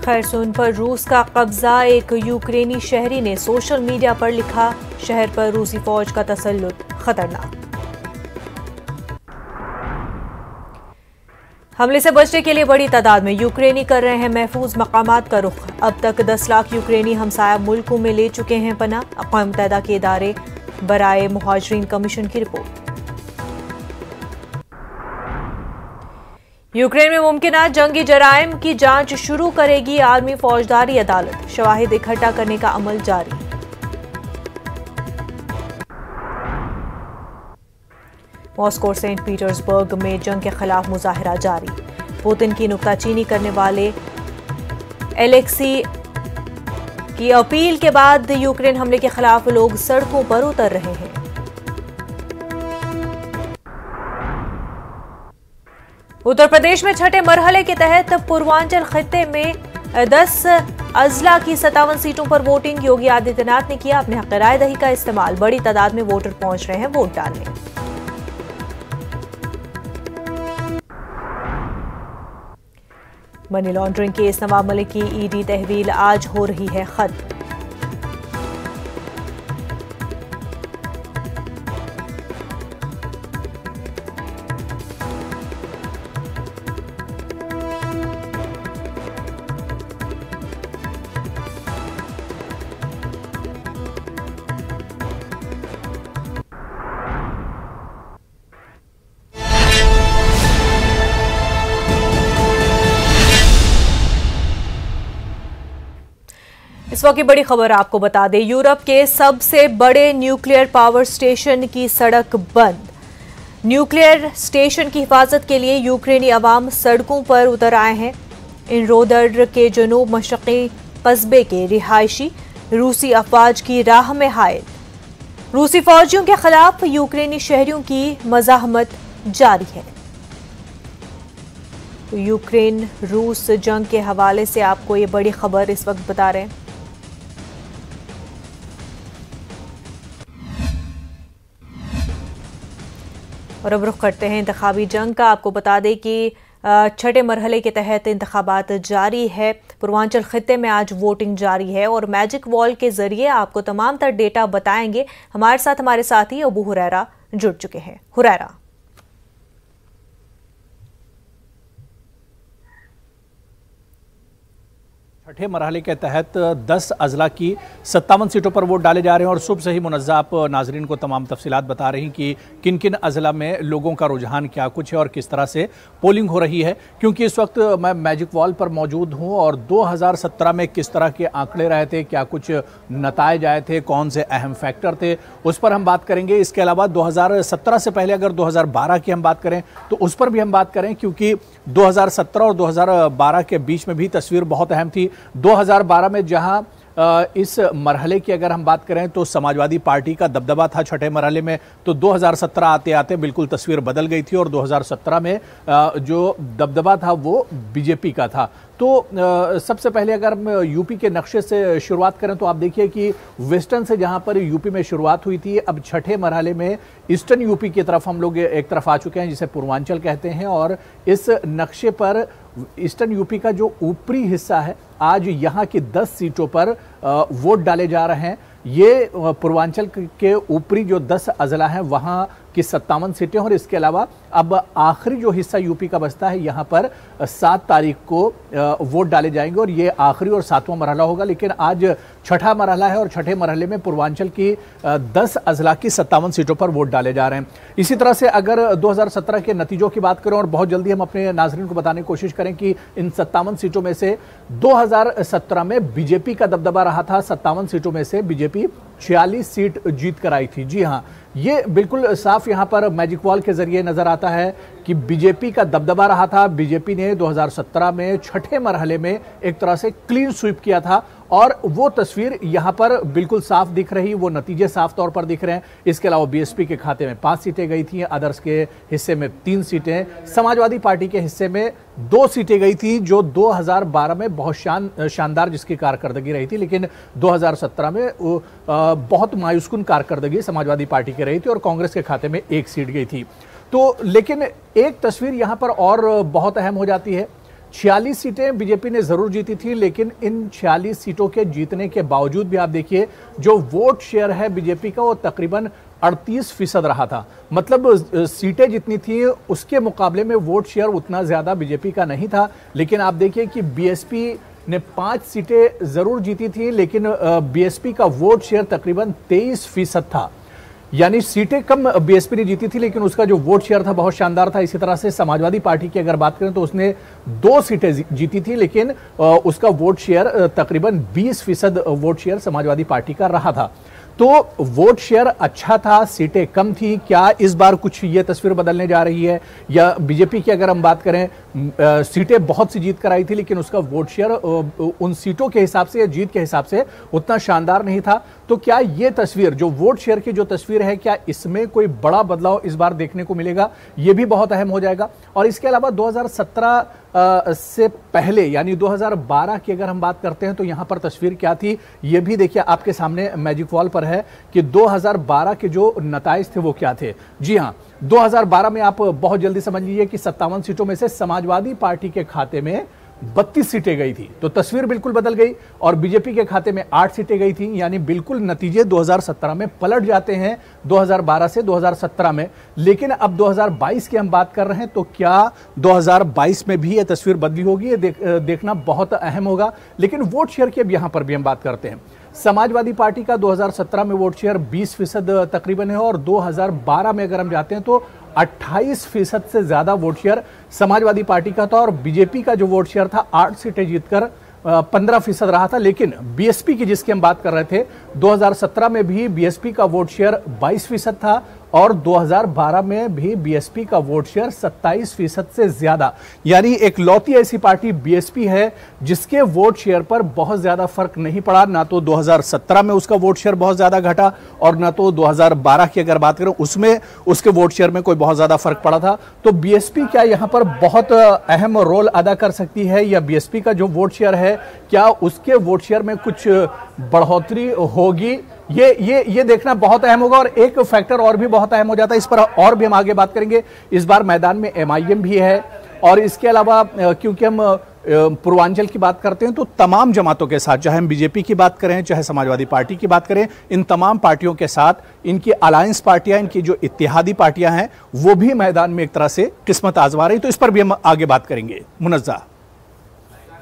खैरसून पर रूस का कब्जा। एक यूक्रेनी शहरी ने सोशल मीडिया पर लिखा, शहर पर रूसी फौज का तसल्लुत खतरनाक। हमले से बचने के लिए बड़ी तादाद में यूक्रेनी कर रहे हैं महफूज मकामात का रुख। अब तक 10 लाख यूक्रेनी हमसाया मुल्कों में ले चुके हैं पनाह। अक़वाम मुत्तहिदा के इदारे बराए मुहाजिरीन कमीशन की रिपोर्ट। यूक्रेन में मुमकिन जंगी जराइम की जांच शुरू करेगी आर्मी फौजदारी अदालत। शवाहिद इकट्ठा करने का अमल जारी। मॉस्को और सेंट पीटर्सबर्ग में जंग के खिलाफ मुजाहिरा जारी। पुतिन की नुक्ताचीनी करने वाले एलेक्सी की अपील के बाद यूक्रेन हमले के खिलाफ लोग सड़कों पर उतर रहे हैं। उत्तर प्रदेश में छठे मरहले के तहत पूर्वांचल खित्ते में 10 अजला की 57 सीटों पर वोटिंग। योगी आदित्यनाथ ने किया अपने हक राय दही का इस्तेमाल। बड़ी तादाद में वोटर पहुंच रहे हैं वोट डालने। Money laundering case Nawab Malik की ईडी तहवील आज हो रही है खत्म। इस वक्त की बड़ी खबर आपको बता दें, यूरोप के सबसे बड़े न्यूक्लियर पावर स्टेशन की सड़क बंद। न्यूक्लियर स्टेशन की हिफाजत के लिए यूक्रेनी अवाम सड़कों पर उतर आए हैं। इनरोदर के जनूब मशरक़ी कस्बे के रिहायशी रूसी अफवाज की राह में हायल। रूसी फौजियों के खिलाफ यूक्रेनी शहरियों की मज़ाहमत जारी है। तो यूक्रेन रूस जंग के हवाले से आपको ये बड़ी खबर इस वक्त बता रहे हैं। और अब रुख करते हैं इंतखाबी जंग का। आपको बता दें कि छठे मरहले के तहत इंतखाबात जारी है। पूर्वांचल खित्ते में आज वोटिंग जारी है और मैजिक वॉल के जरिए आपको तमाम तर डेटा बताएंगे। हमारे साथ हमारे साथी अबू हुरैरा जुड़ चुके हैं। हुरैरा, छठे मरहले के तहत 10 अजला की 57 सीटों पर वोट डाले जा रहे हैं और सुबह से ही मुनज़्ज़ा आप नाजरीन को तमाम तफसीलात बता रही कि किन किन अजला में लोगों का रुझान क्या कुछ है और किस तरह से पोलिंग हो रही है। क्योंकि इस वक्त मैं मैजिक वॉल पर मौजूद हूं और 2017 में किस तरह के आंकड़े रहे थे, क्या कुछ नताइज आए थे, कौन से अहम फैक्टर थे, उस पर हम बात करेंगे। इसके अलावा 2017 से पहले अगर 2012 की हम बात करें तो उस पर भी हम बात करें, क्योंकि 2017 और 2012 के बीच में भी तस्वीर बहुत अहम थी। 2012 में जहां इस मरहले की अगर हम बात करें तो समाजवादी पार्टी का दबदबा था छठे मरहले में, तो 2017 आते आते बिल्कुल तस्वीर बदल गई थी और 2017 में जो दबदबा था वो बीजेपी का था। तो सबसे पहले अगर हम यूपी के नक्शे से शुरुआत करें तो आप देखिए कि वेस्टर्न से जहां पर यूपी में शुरुआत हुई थी, अब छठे मरहले में ईस्टर्न यूपी की तरफ हम लोग एक तरफ आ चुके हैं जिसे पूर्वांचल कहते हैं। और इस नक्शे पर ईस्टर्न यूपी का जो ऊपरी हिस्सा है, आज यहाँ की 10 सीटों पर वोट डाले जा रहे हैं। ये पूर्वांचल के ऊपरी जो 10 अजला हैं वहाँ की 57 सीटें और इसके अलावा अब आखिरी जो हिस्सा यूपी का बचता है यहाँ पर 7 तारीख को वोट डाले जाएंगे और ये आखिरी और 7वां मरहला होगा। लेकिन आज छठा मरहला है और छठे मरहले में पूर्वांचल की 10 अजला की 57 सीटों पर वोट डाले जा रहे हैं। इसी तरह से अगर 2017 के नतीजों की बात करें और बहुत जल्दी हम अपने नाजरीन को बताने की कोशिश करें कि इन 57 सीटों में से 2017 में बीजेपी का दबदबा रहा था। 57 सीटों में से बीजेपी 46 सीट जीत कर आई थी। जी हाँ, ये बिल्कुल साफ यहाँ पर मैजिक वॉल के जरिए नजर आता है कि बीजेपी का दबदबा रहा था। बीजेपी ने 2017 में छठे मरहले में एक तरह से क्लीन स्वीप किया था और वो तस्वीर यहाँ पर बिल्कुल साफ दिख रही, वो नतीजे साफ तौर पर दिख रहे हैं। इसके अलावा बीएसपी के खाते में 5 सीटें गई थी, अदर्स के हिस्से में 3 सीटें, समाजवादी पार्टी के हिस्से में 2 सीटें गई थी, जो 2012 में बहुत शानदार जिसकी कारकर्दगी रही थी। लेकिन 2017 में बहुत मायूसकुन कारकर्दगी समाजवादी पार्टी की रही थी और कांग्रेस के खाते में 1 सीट गई थी। तो लेकिन एक तस्वीर यहाँ पर और बहुत अहम हो जाती है। 46 सीटें बीजेपी ने जरूर जीती थी, लेकिन इन 46 सीटों के जीतने के बावजूद भी आप देखिए जो वोट शेयर है बीजेपी का वो तकरीबन 38% रहा था। मतलब सीटें जितनी थी उसके मुकाबले में वोट शेयर उतना ज्यादा बीजेपी का नहीं था। लेकिन आप देखिए कि बीएसपी ने 5 सीटें जरूर जीती थी, लेकिन बीएसपी का वोट शेयर तकरीबन 23% था। यानी सीटें कम बीएसपी ने जीती थी, लेकिन उसका जो वोट शेयर था बहुत शानदार था। इसी तरह से समाजवादी पार्टी की अगर बात करें तो उसने 2 सीटें जीती थी, लेकिन उसका वोट शेयर तकरीबन 20% वोट शेयर समाजवादी पार्टी का रहा था। तो वोट शेयर अच्छा था, सीटें कम थी। क्या इस बार कुछ ये तस्वीर बदलने जा रही है? या बीजेपी की अगर हम बात करें, सीटें बहुत सी जीत कर आई थी, लेकिन उसका वोट शेयर उन सीटों के हिसाब से या जीत के हिसाब से उतना शानदार नहीं था। तो क्या ये तस्वीर, जो वोट शेयर की जो तस्वीर है, क्या इसमें कोई बड़ा बदलाव इस बार देखने को मिलेगा? ये भी बहुत अहम हो जाएगा। और इसके अलावा 2017 से पहले यानी 2012 की अगर हम बात करते हैं तो यहां पर तस्वीर क्या थी, ये भी देखिए आपके सामने मैजिक वॉल पर है कि 2012 के जो नताइज थे वो क्या थे। जी हां, 2012 में आप बहुत जल्दी समझ लीजिए कि 57 सीटों में से समाजवादी पार्टी के खाते में 32 सीटें गई थी। तो तस्वीर बिल्कुल बदल गई और बीजेपी के खाते में 8 सीटें गई थी। यानी बिल्कुल नतीजे 2017 में पलट जाते हैं 2012 से 2017 में। लेकिन अब 2022 की हम बात कर रहे हैं, तो क्या 2022 में भी यह तस्वीर बदली होगी? ये देखना बहुत अहम होगा। लेकिन वोट शेयर की अब यहां पर भी हम बात करते हैं। समाजवादी पार्टी का 2017 में वोट शेयर 20% तकरीबन है और 2012 में अगर हम जाते हैं तो 28% से ज्यादा वोट शेयर समाजवादी पार्टी का था। और बीजेपी का जो वोट शेयर था 8 सीटें जीतकर 15% रहा था। लेकिन बीएसपी की जिसकी हम बात कर रहे थे, 2017 में भी बीएसपी का वोट शेयर 22% था और 2012 में भी बीएसपी का वोट शेयर 27% से ज्यादा। यानी एक लौती ऐसी पार्टी बीएसपी है जिसके वोट शेयर पर बहुत ज्यादा फर्क नहीं पड़ा। ना तो 2017 में उसका वोट शेयर बहुत ज्यादा घटा और ना तो 2012 की अगर बात करें उसमें उसके वोट शेयर में कोई बहुत ज्यादा फर्क पड़ा था। तो बीएसपी क्या यहां पर बहुत अहम रोल अदा कर सकती है, या बीएसपी का जो वोट शेयर है क्या उसके वोट शेयर में कुछ बढ़ोतरी होगी? ये देखना बहुत अहम होगा। और एक फैक्टर और भी बहुत अहम हो जाता है, इस पर और भी हम आगे बात करेंगे। इस बार मैदान में एमआईएम भी है और इसके अलावा क्योंकि हम पूर्वांचल की बात करते हैं तो तमाम जमातों के साथ, चाहे हम बीजेपी की बात करें चाहे समाजवादी पार्टी की बात करें, इन तमाम पार्टियों के साथ इनकी अलायंस पार्टियां, इनकी जो इत्तेहादी पार्टियां हैं वो भी मैदान में एक तरह से किस्मत आजमा रही। तो इस पर भी हम आगे बात करेंगे। मुनज़्ज़ा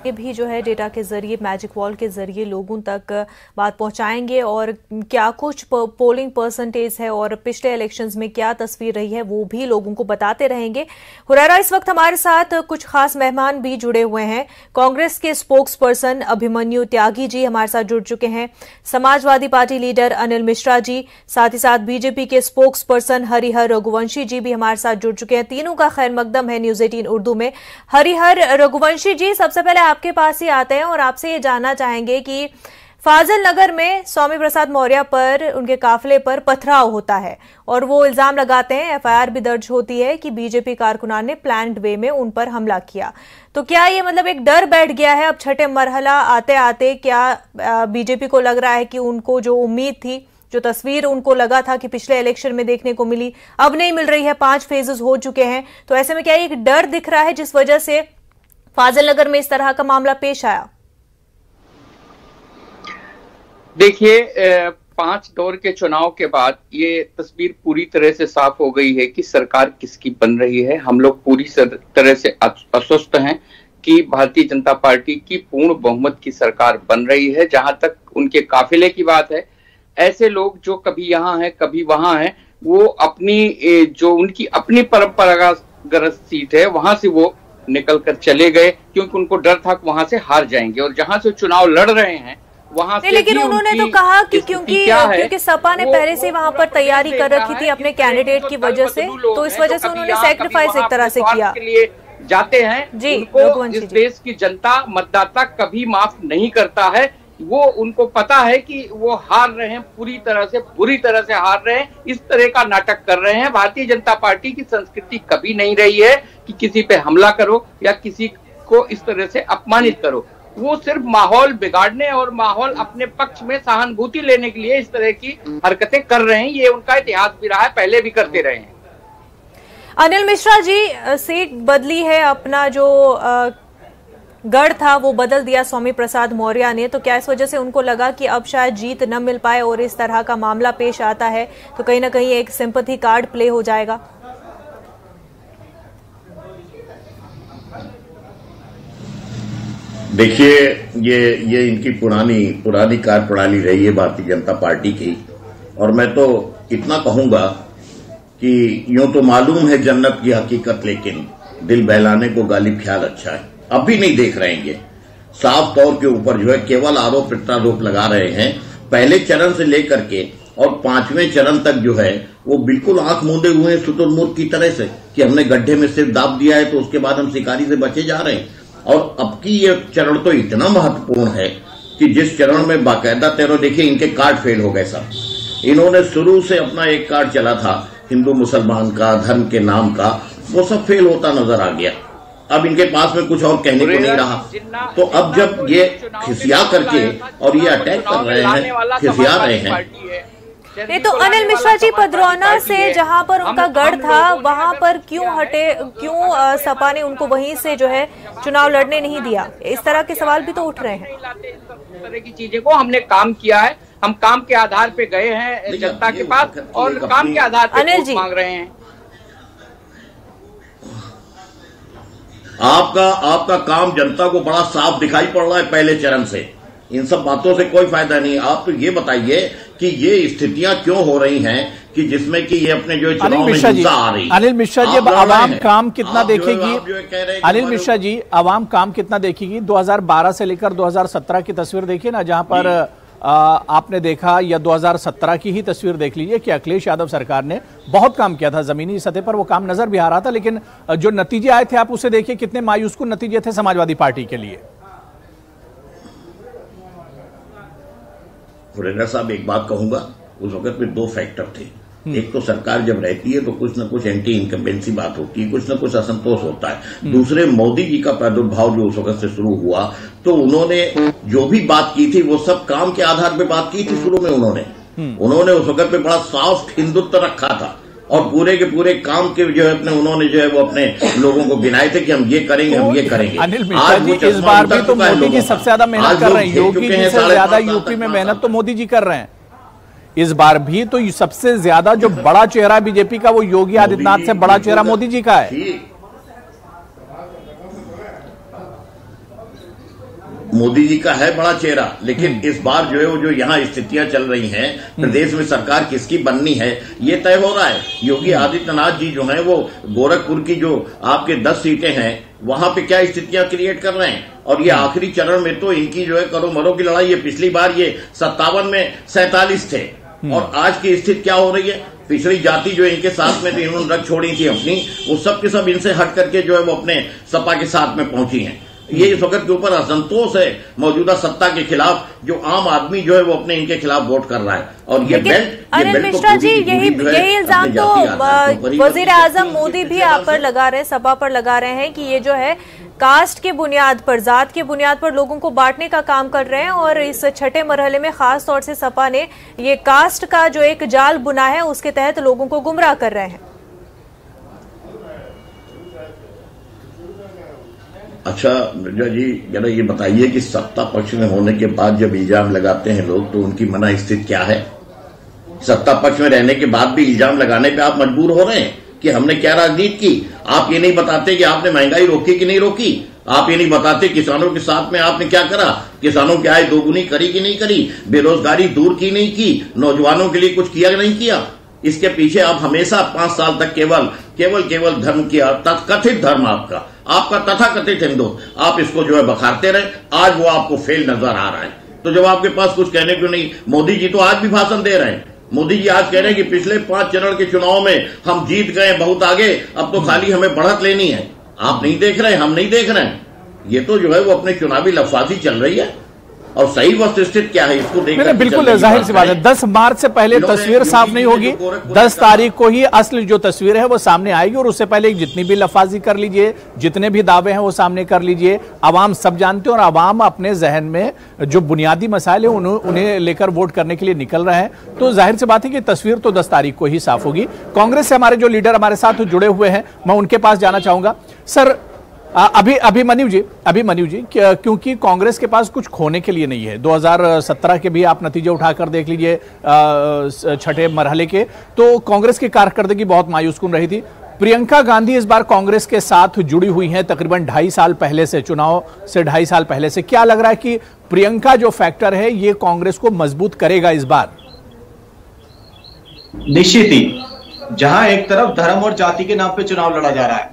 ये भी जो है डेटा के जरिए, मैजिक वॉल के जरिए लोगों तक बात पहुंचाएंगे और क्या कुछ पोलिंग परसेंटेज है और पिछले इलेक्शंस में क्या तस्वीर रही है वो भी लोगों को बताते रहेंगे। हुरैरा, इस वक्त हमारे साथ कुछ खास मेहमान भी जुड़े हुए हैं। कांग्रेस के स्पोक्स पर्सन अभिमन्यु त्यागी जी हमारे साथ जुड़ चुके हैं, समाजवादी पार्टी लीडर अनिल मिश्रा जी, साथ ही साथ बीजेपी के स्पोक्स पर्सन हरिहर रघुवंशी जी भी हमारे साथ जुड़ चुके हैं। तीनों का खैर मकदम है न्यूज 18 उर्दू में। हरिहर रघुवंशी जी, सबसे पहले आपके पास ही आते हैं और आपसे ये जानना चाहेंगे कि फाजिल नगर में स्वामी प्रसाद मौर्य पर, उनके काफिले पर पथराव होता है और वो इल्जाम लगाते हैं, एफआईआर भी दर्ज होती है कि बीजेपी कारकुनान ने प्लान्ड वे में उन पर हमला किया। तो क्या ये मतलब एक डर बैठ गया है अब छठे मरहला आते आते? क्या बीजेपी को लग रहा है कि उनको जो उम्मीद थी, जो तस्वीर उनको लगा था कि पिछले इलेक्शन में देखने को मिली, अब नहीं मिल रही है? 5 फेजेस हो चुके हैं, तो ऐसे में क्या एक डर दिख रहा है जिस वजह से फाजिल नगर में इस तरह का मामला पेश आया? देखिए, 5 दौर के चुनाव के बाद ये तस्वीर पूरी तरह से साफ हो गई है कि सरकार किसकी बन रही है। हम लोग पूरी तरह से अस्वस्थ हैं कि भारतीय जनता पार्टी की पूर्ण बहुमत की सरकार बन रही है। जहां तक उनके काफिले की बात है, ऐसे लोग जो कभी यहाँ हैं कभी वहां हैं, वो अपनी जो उनकी अपनी परंपरागत सीट है वहां से वो निकल कर चले गए, क्योंकि उनको डर था कि वहां से हार जाएंगे। और जहां से चुनाव लड़ रहे हैं वहां से, लेकिन उन्होंने तो कहा कि क्योंकि सपा ने पहले से वहां पर तैयारी कर रखी थी अपने कैंडिडेट की वजह से, तो इस वजह से उन्होंने सैक्रिफाइस एक तरह से किया। के लिए जाते हैं जी, उनको इस देश की जनता, मतदाता कभी माफ नहीं करता है। वो उनको पता है कि वो हार रहे हैं, पूरी तरह से बुरी तरह से हार रहे हैं, इस तरह का नाटक कर रहे हैं। भारतीय जनता पार्टी की संस्कृति कभी नहीं रही है कि किसी पे हमला करो या किसी को इस तरह से अपमानित करो। वो सिर्फ माहौल बिगाड़ने और माहौल अपने पक्ष में सहानुभूति लेने के लिए इस तरह की हरकतें कर रहे हैं। ये उनका इतिहास भी रहा है, पहले भी करते रहे हैं। अनिल मिश्रा जी, सीट बदली है, अपना जो गढ़ था वो बदल दिया स्वामी प्रसाद मौर्य ने, तो क्या इस वजह से उनको लगा कि अब शायद जीत न मिल पाए और इस तरह का मामला पेश आता है तो कहीं ना कहीं एक सिंपैथी कार्ड प्ले हो जाएगा? देखिए, ये इनकी पुरानी कार्यप्रणाली रही है भारतीय जनता पार्टी की। और मैं तो इतना कहूंगा कि यूं तो मालूम है जन्नत की हकीकत, लेकिन दिल बहलाने को गालिब ख्याल अच्छा है। अब भी नहीं देख रहे हैं, ये साफ तौर के ऊपर जो है केवल आरोप प्रत्यारोप लगा रहे हैं। पहले चरण से लेकर के और 5वें चरण तक जो है वो बिल्कुल आंख मूंदे हुए हैं शुतुरमुर्ग की तरह से कि हमने गड्ढे में सिर दाब दिया है तो उसके बाद हम शिकारी से बचे जा रहे हैं। और अब की ये चरण तो इतना महत्वपूर्ण है कि जिस चरण में बाकायदा देखिए इनके कार्ड फेल हो गए सब। इन्होंने शुरू से अपना एक कार्ड चला था हिंदू मुसलमान का, धर्म के नाम का, वो सब फेल होता नजर आ गया। अब इनके पास में कुछ और कहने को नहीं रहा। तो अब जब ये खिसिया करके और ये अटैक कर रहे हैं, खिसिया रहे हैं। नहीं तो अनिल मिश्रा जी, पदरौना से जहां पर उनका गढ़ था वहां पर क्यों हटे, क्यों सपा ने उनको वहीं से जो है चुनाव लड़ने नहीं दिया? इस तरह के सवाल भी तो उठ रहे हैं। इस तरह की चीजें को हमने काम किया है, हम काम के आधार पे गए हैं जनता के पास और काम के आधार पे अनिल जी मांग रहे हैं। आपका काम जनता को बड़ा साफ दिखाई पड़ रहा है पहले चरण से। इन सब बातों से कोई फायदा नहीं। आप तो ये बताइए कि ये स्थितियां क्यों हो रही हैं कि जिसमें कि ये अपने जो चुनाव में हिंसा आ रही है। अनिल मिश्रा जी, आवाम काम कितना देखेगी? अनिल मिश्रा जी, आवाम काम कितना देखेगी? 2012 से लेकर 2017 की तस्वीर देखिए ना, जहां पर आपने देखा, या 2017 की ही तस्वीर देख लीजिए कि अखिलेश यादव सरकार ने बहुत काम किया था, जमीनी सतह पर वो काम नजर भी आ रहा था, लेकिन जो नतीजे आए थे आप उसे देखिए, कितने मायूसकुन नतीजे थे समाजवादी पार्टी के लिए। हुरैरा साहब, एक बात कहूंगा, उस वक्त में 2 फैक्टर थे। एक तो सरकार जब रहती है तो कुछ न कुछ एंटी इनकम्बेंसी बात होती है, कुछ न कुछ असंतोष होता है। दूसरे, मोदी जी का प्रादुर्भाव जो उस वक्त से शुरू हुआ तो उन्होंने जो भी बात की थी वो सब काम के आधार पर बात की थी। शुरू में उन्होंने उस वक्त पे बड़ा सॉफ्ट हिंदुत्व रखा था और पूरे के पूरे काम के जो है उन्होंने जो है वो अपने लोगों को गिनाए थे कि हम ये करेंगे, हम ये करेंगे। अनिल मिश्रा जी, इस बार भी तो मोदी जी सबसे ज्यादा मेहनत कर रहे हैं। योगी जी से ज्यादा यूपी में मेहनत तो मोदी जी कर रहे हैं। इस बार भी तो सबसे ज्यादा जो बड़ा चेहरा बीजेपी का वो योगी आदित्यनाथ से बड़ा चेहरा मोदी जी का है। मोदी जी का है बड़ा चेहरा, लेकिन इस बार जो है वो जो यहाँ स्थितियां चल रही हैं, प्रदेश में सरकार किसकी बननी है ये तय हो रहा है। योगी आदित्यनाथ जी जो हैं वो गोरखपुर की जो आपके 10 सीटें हैं वहां पे क्या स्थितियां क्रिएट कर रहे हैं। और ये आखिरी चरण में तो इनकी जो है करो मरो की लड़ाई है। पिछली बार ये 57 में 47 थे और आज की स्थिति क्या हो रही है? पिछड़ी जाति जो इनके साथ में थी, इन्होंने रख छोड़ी थी अपनी, वो सब के सब इनसे हट करके जो है वो अपने सपा के साथ में पहुंची हैं। ये इस वक्त के ऊपर असंतोष है मौजूदा सत्ता के खिलाफ, जो आम आदमी जो है वो अपने इनके खिलाफ वोट कर रहा है। और ये बेल्ट, अनिल मिश्रा जी, यही इल्जाम तो वजीर आजम मोदी भी आप पर लगा रहे हैं, सपा पर लगा रहे हैं कि ये जो है कास्ट के बुनियाद पर, जात के बुनियाद पर लोगों को बांटने का काम कर रहे हैं। और इस छठे मरहले में खास तौर से सपा ने ये कास्ट का जो एक जाल बुना है उसके तहत लोगों को गुमराह कर रहे हैं। अच्छा मिर्जा जी, जरा ये बताइए कि सत्ता पक्ष में होने के बाद जब इल्जाम लगाते हैं लोग तो उनकी मना स्थिति क्या है? सत्ता पक्ष में रहने के बाद भी इल्जाम लगाने पे आप मजबूर हो रहे हैं कि हमने क्या राजनीति की। आप ये नहीं बताते कि आपने महंगाई रोकी कि नहीं रोकी। आप ये नहीं बताते किसानों के साथ में आपने क्या करा, किसानों की आय दोगुनी करी कि नहीं करी, बेरोजगारी दूर की नहीं की, नौजवानों के लिए कुछ किया नहीं किया। इसके पीछे आप हमेशा 5 साल तक केवल धर्म किया, कथित धर्म आपका तथाकथित हिंदू, आप इसको जो है बखारते रहे। आज वो आपको फेल नजर आ रहा है। तो जब आपके पास कुछ कहने को नहीं, मोदी जी तो आज भी भाषण दे रहे हैं। मोदी जी आज कह रहे हैं कि पिछले 5 चरण के चुनाव में हम जीत गए बहुत आगे, अब तो खाली हमें बढ़त लेनी है। आप नहीं देख रहे हैं, हम नहीं देख रहे हैं। ये तो जो है वो अपने चुनावी लफाजी चल रही है। और सही वस्तुस्थिति क्या है इसको देखकर बिल्कुल जाहिर सी बात है, 10 मार्च से पहले तस्वीर साफ नहीं होगी। 10 तारीख को ही असली जो तस्वीर है वो सामने आएगी। और उससे पहले जितनी भी लफाजी कर लीजिए, जितने भी दावे हैं वो सामने कर लीजिए। आवाम सब जानते हैं और आवाम अपने जहन में जो बुनियादी मसाइल है उन्हें लेकर वोट करने के लिए निकल रहे हैं। तो जाहिर सी बात है कि तस्वीर तो 10 तारीख को ही साफ होगी। कांग्रेस से हमारे जो लीडर हमारे साथ जुड़े हुए हैं, मैं उनके पास जाना चाहूंगा। सर, अभिमन्यु जी क्योंकि कांग्रेस के पास कुछ खोने के लिए नहीं है। 2017 के भी आप नतीजे उठाकर देख लीजिए, छठे मरहले के, तो कांग्रेस की कारकर्दगी बहुत मायूसकुन रही थी। प्रियंका गांधी इस बार कांग्रेस के साथ जुड़ी हुई हैं तकरीबन 2.5 साल पहले से, चुनाव से 2.5 साल पहले से। क्या लग रहा है कि प्रियंका जो फैक्टर है ये कांग्रेस को मजबूत करेगा इस बार? निश्चित ही, जहां एक तरफ धर्म और जाति के नाम पे चुनाव लड़ा जा रहा है,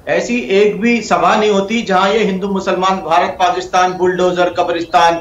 ऐसी एक भी सभा नहीं होती जहां ये हिंदू मुसलमान, भारत पाकिस्तान, बुलडोजर, कब्रिस्तान